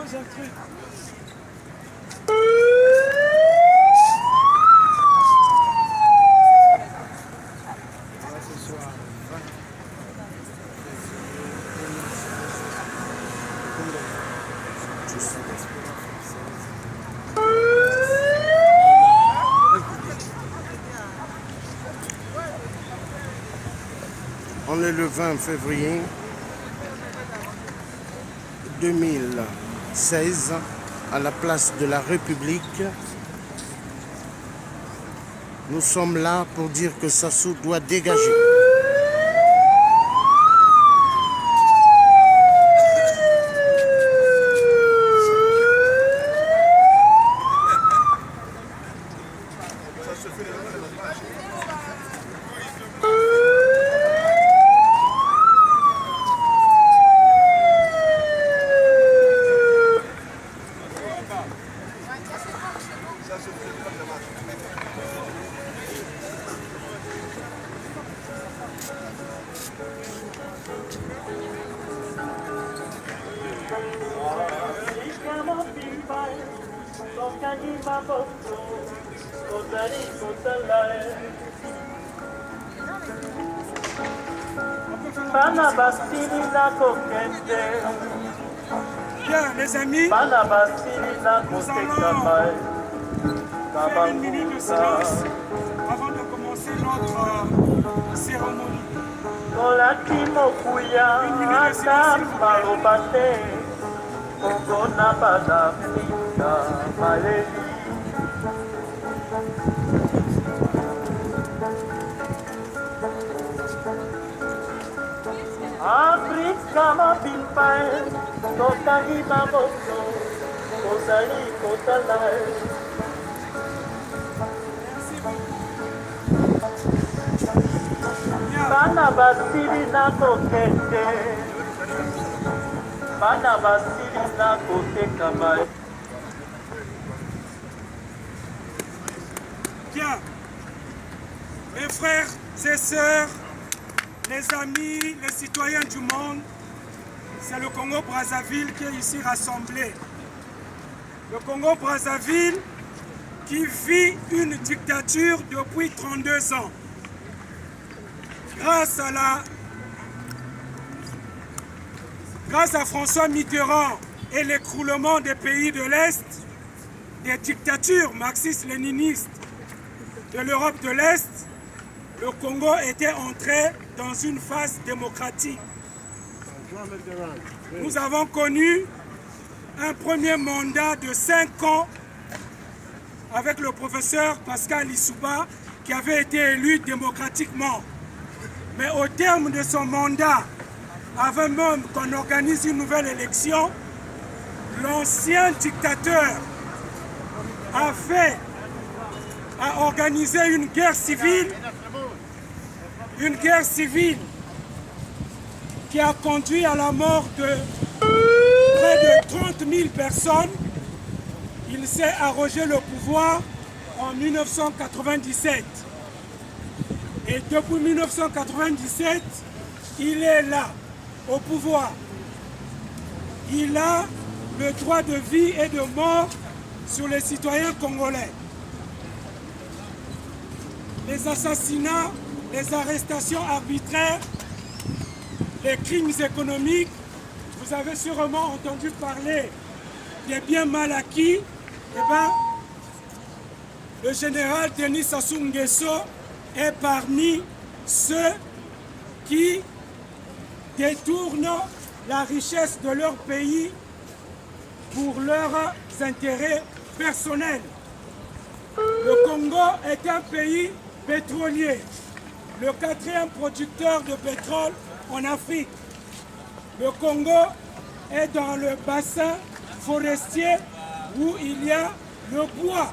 change un truc. Ce soir, 20 On est le 20 février 2016 à la place de la République. Nous sommes là pour dire que Sassou doit dégager. Bien, les amis, nous allons faire une minute de silence avant de commencer notre cérémonie. Une minute de silence, s'il vous plaît. Afrika mabimba totangi maboso kozali kotala bana basili na kokende bana basili na kotekama. Bien, mes frères et sœurs, les amis, les citoyens du monde, c'est le Congo-Brazzaville qui est ici rassemblé. Le Congo-Brazzaville qui vit une dictature depuis 32 ans. Grâce à François Mitterrand et l'écroulement des pays de l'Est, des dictatures marxistes-léninistes de l'Europe de l'Est, le Congo était entré dans une phase démocratique. Nous avons connu un premier mandat de 5 ans avec le professeur Pascal Lissouba qui avait été élu démocratiquement. Mais au terme de son mandat, avant même qu'on organise une nouvelle élection, l'ancien dictateur a organisé une guerre civile qui a conduit à la mort de près de 30 000 personnes. Il s'est arrogé le pouvoir en 1997. Et depuis 1997, il est là, au pouvoir. Il a le droit de vie et de mort sur les citoyens congolais. Les assassinats, les arrestations arbitraires, les crimes économiques, vous avez sûrement entendu parler des biens mal acquis. Eh bien, le général Denis Sassou Nguesso est parmi ceux qui détournent la richesse de leur pays pour leurs intérêts personnels. Le Congo est un pays pétrolier, le 4e producteur de pétrole en Afrique. Le Congo est dans le bassin forestier où il y a le bois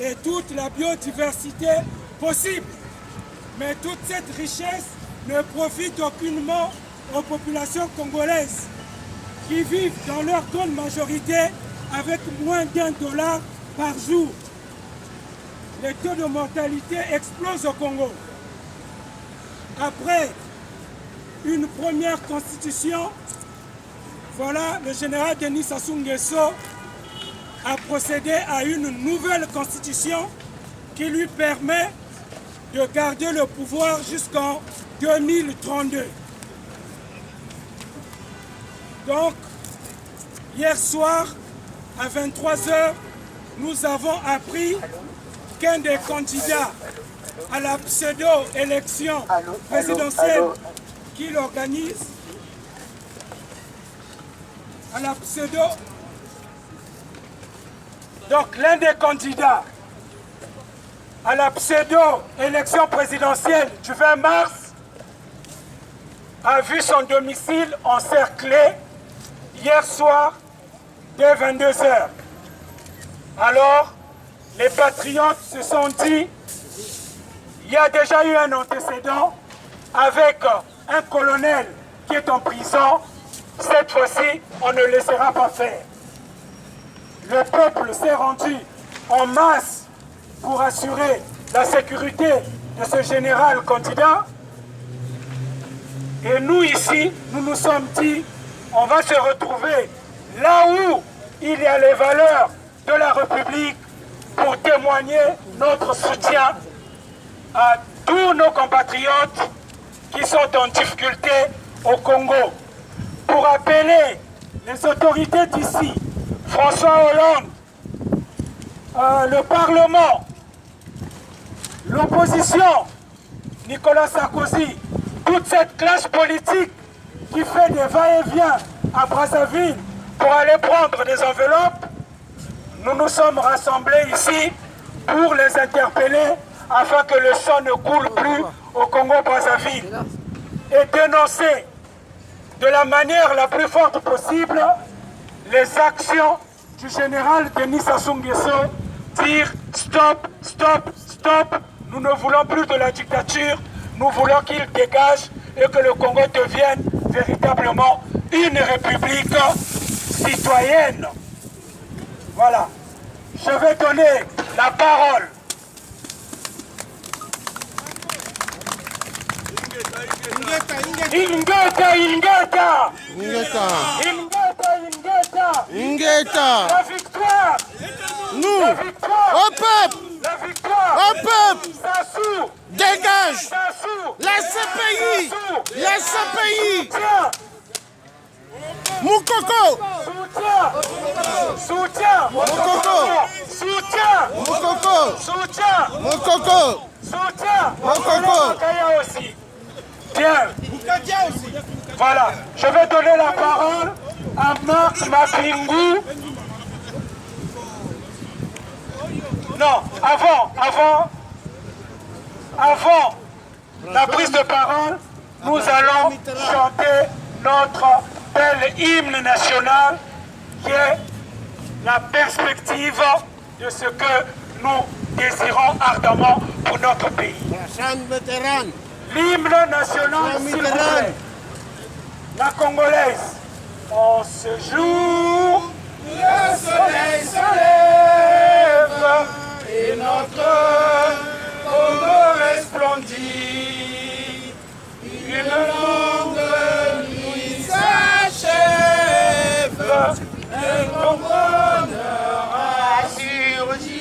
et toute la biodiversité possible. Mais toute cette richesse ne profite aucunement aux populations congolaises qui vivent dans leur grande majorité avec moins d'1 dollar par jour. Les taux de mortalité explosent au Congo. Après une première constitution Voilà, le général Denis Sassou Nguesso a procédé à une nouvelle constitution qui lui permet de garder le pouvoir jusqu'en 2032. Donc, hier soir, à 23 h, nous avons appris qu'un des candidats à la pseudo-élection présidentielle qu'il organise, à la pseudo... Donc, l'un des candidats à la pseudo-élection présidentielle du 20 mars a vu son domicile encerclé hier soir dès 22 h. Alors, les patriotes se sont dit, il y a déjà eu un antécédent avec un colonel qui est en prison. Cette fois-ci, on ne laissera pas faire. Le peuple s'est rendu en masse pour assurer la sécurité de ce général candidat. Et nous ici, nous nous sommes dit, on va se retrouver là où il y a les valeurs de la République pour témoigner notre soutien à tous nos compatriotes qui sont en difficulté au Congo. Pour appeler les autorités d'ici, François Hollande, le Parlement, l'opposition, Nicolas Sarkozy, toute cette classe politique qui fait des va-et-vient à Brazzaville pour aller prendre des enveloppes, nous nous sommes rassemblés ici pour les interpeller afin que le sang ne coule plus au Congo-Brazzaville et dénoncer de la manière la plus forte possible les actions du général Denis Sassou Nguesso, dire stop, stop, stop, nous ne voulons plus de la dictature, nous voulons qu'il dégage et que le Congo devienne véritablement une république citoyenne. Voilà. Je vais donner la parole Ingeta. La victoire. Nous. La victoire. Au peuple. La victoire. Au peuple. Sassou. Dégage. Sassou. Laissez pays. Sassou. Laissez pays. Soutien. Moukoko. Soutien. Soutien. Moukoko. Soutien. Moukoko. Soutien. Moukoko. Soutien. Moukoko. Kaya aussi. Bien. Voilà. Je vais donner la parole à Marc Mapingu. Non, avant la prise de parole, nous allons chanter notre bel hymne national qui est la perspective de ce que nous désirons ardemment pour notre pays. L'hymne national, s'il vous plaît. La Congolaise. En ce jour, le soleil se lève et notre Congo resplendit. Une longue nuit s'achève, un grand bonheur a surgi.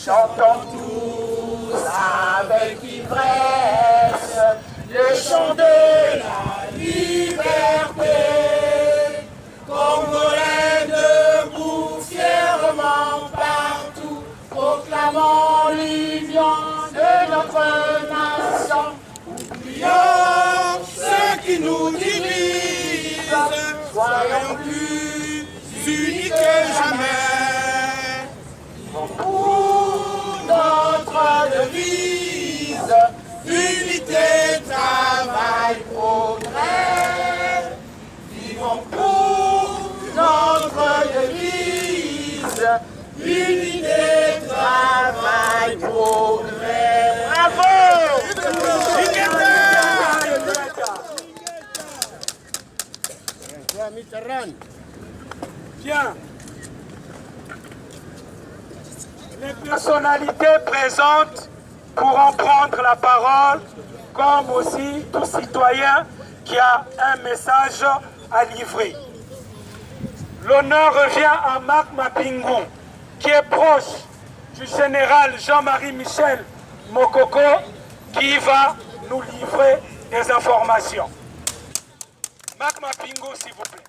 Chantons tous avec ivresse le chant de la liberté. Congolais debout fièrement partout, proclamant l'union de notre nation. Oublions ce qui nous divise, soyons plus unis que jamais. Pour notre devise, unité, travail, progrès. Vivons pour notre devise, unité, travail, progrès. Bravo! Bien. Les personnalités présentes pourront prendre la parole, comme aussi tout citoyen qui a un message à livrer. L'honneur revient à Marc Mapingu, qui est proche du général Jean-Marie Michel Mokoko, qui va nous livrer des informations. Marc Mapingu, s'il vous plaît.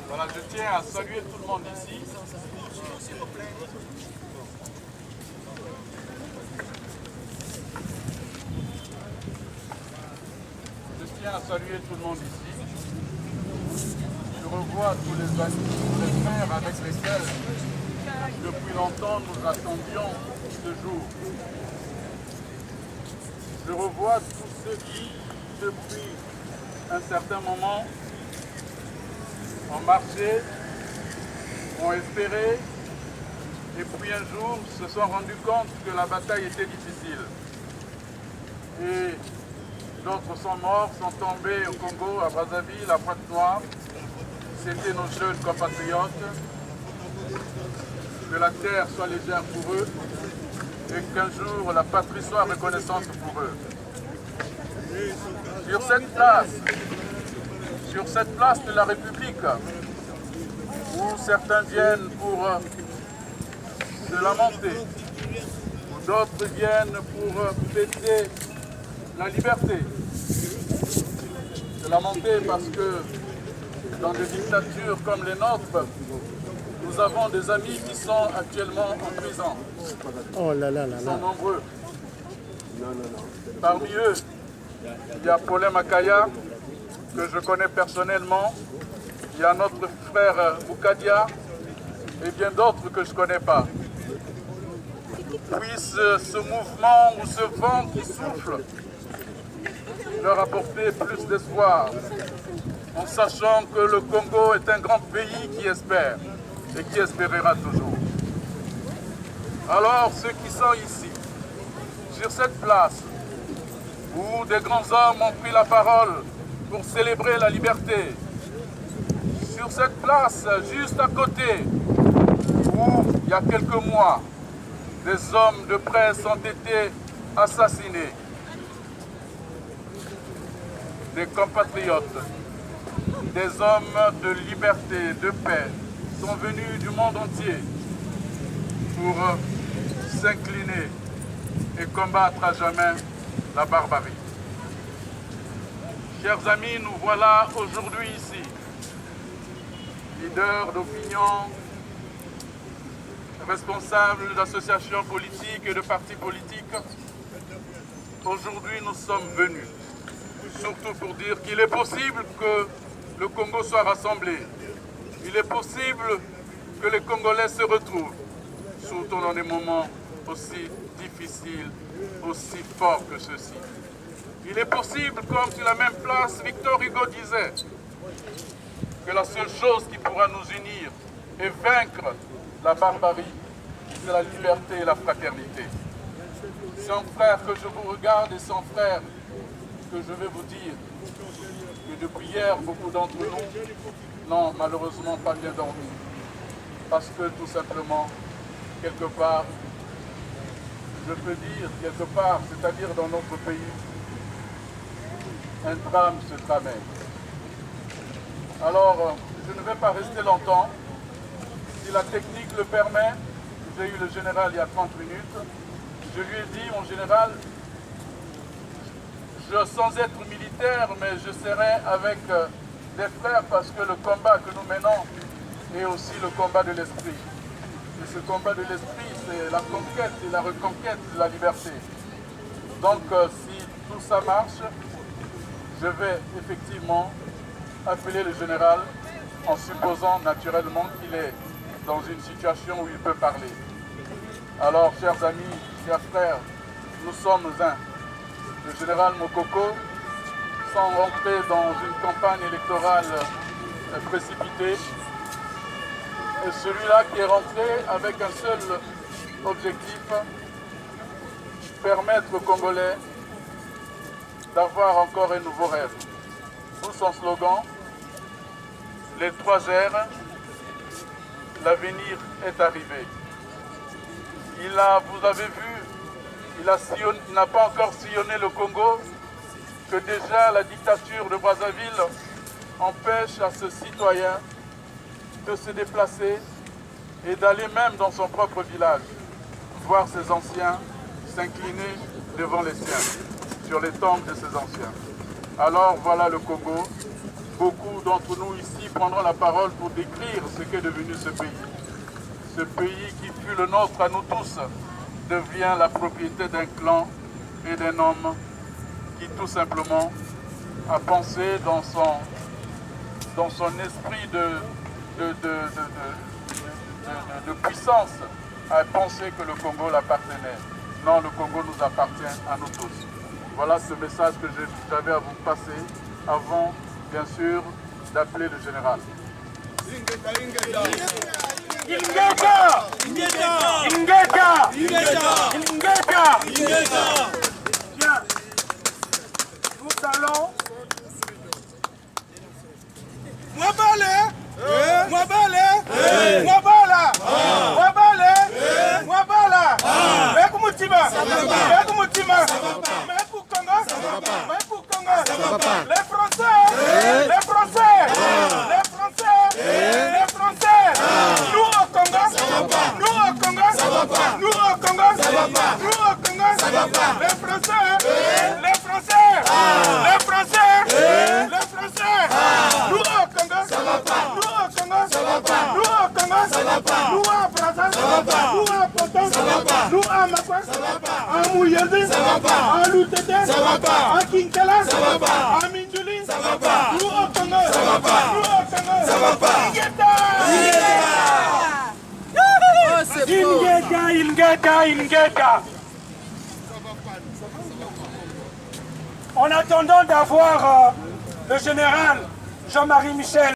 Voilà, je tiens à saluer tout le monde ici. Je tiens à saluer tout le monde ici. Je revois tous les amis, tous les frères avec lesquels depuis longtemps nous attendions ce jour. Je revois tous ceux qui, depuis un certain moment, ont marché, ont espéré, et puis un jour se sont rendus compte que la bataille était difficile. Et d'autres sont morts, sont tombés au Congo, à Brazzaville, à Pointe-Noire. C'était nos jeunes compatriotes. Que la terre soit légère pour eux et qu'un jour la patrie soit reconnaissante pour eux. Sur cette place de la République, où certains viennent pour se lamenter, où d'autres viennent pour fêter la liberté. Se lamenter parce que dans des dictatures comme les nôtres, nous avons des amis qui sont actuellement en prison. Oh là là là Ils là. sont nombreux. Parmi eux, il y a Paulin Makaya, que je connais personnellement. Il y a notre frère Oukadia et bien d'autres que je ne connais pas. Puisse ce mouvement ou ce vent qui souffle leur apporter plus d'espoir, en sachant que le Congo est un grand pays qui espère et qui espérera toujours. Alors ceux qui sont ici, sur cette place, où des grands hommes ont pris la parole pour célébrer la liberté, sur cette place, juste à côté, où il y a quelques mois, des hommes de presse ont été assassinés, des compatriotes, des hommes de liberté, de paix, sont venus du monde entier pour s'incliner et combattre à jamais la barbarie. Chers amis, nous voilà aujourd'hui ici, leaders d'opinion, responsables d'associations politiques et de partis politiques. Aujourd'hui, nous sommes venus, surtout pour dire qu'il est possible que le Congo soit rassemblé. Il est possible que les Congolais se retrouvent, surtout dans des moments aussi difficiles, aussi forts que ceux-ci. Il est possible, comme sur la même place, Victor Hugo disait, que la seule chose qui pourra nous unir et vaincre la barbarie, c'est la liberté et la fraternité. Sans frères que je vous regarde et sans frères que je vais vous dire que depuis hier, beaucoup d'entre nous n'ont malheureusement pas bien dormi. Parce que tout simplement, quelque part, je peux dire quelque part, c'est-à-dire dans notre pays, un drame se tramait. Alors, je ne vais pas rester longtemps. Si la technique le permet, j'ai eu le général il y a 30 minutes, je lui ai dit, mon général, sans être militaire, mais je serai avec des frères parce que le combat que nous menons est aussi le combat de l'esprit. Et ce combat de l'esprit, c'est la conquête et la reconquête de la liberté. Donc, si tout ça marche, je vais effectivement appeler le général en supposant naturellement qu'il est dans une situation où il peut parler. Alors, chers amis, chers frères, nous sommes un. Le général Mokoko, sans rentrer dans une campagne électorale précipitée, est celui-là qui est rentré avec un seul objectif, permettre aux Congolais d'avoir encore un nouveau rêve. D'où son slogan, les 3 R, l'avenir est arrivé. Vous avez vu, il n'a pas encore sillonné le Congo, que déjà la dictature de Brazzaville empêche à ce citoyen de se déplacer et d'aller même dans son propre village, voir ses anciens s'incliner devant les siens, sur les tombes de ses anciens. Alors voilà le Congo. Beaucoup d'entre nous ici prendront la parole pour décrire ce qu'est devenu ce pays. Ce pays qui fut le nôtre à nous tous devient la propriété d'un clan et d'un homme qui tout simplement a pensé dans son esprit de puissance, a pensé que le Congo l'appartenait. Non, le Congo nous appartient à nous tous. Voilà ce message que j'avais à vous passer avant, bien sûr, d'appeler le général. Bien. Nous allons... En attendant d'avoir le général Jean-Marie Michel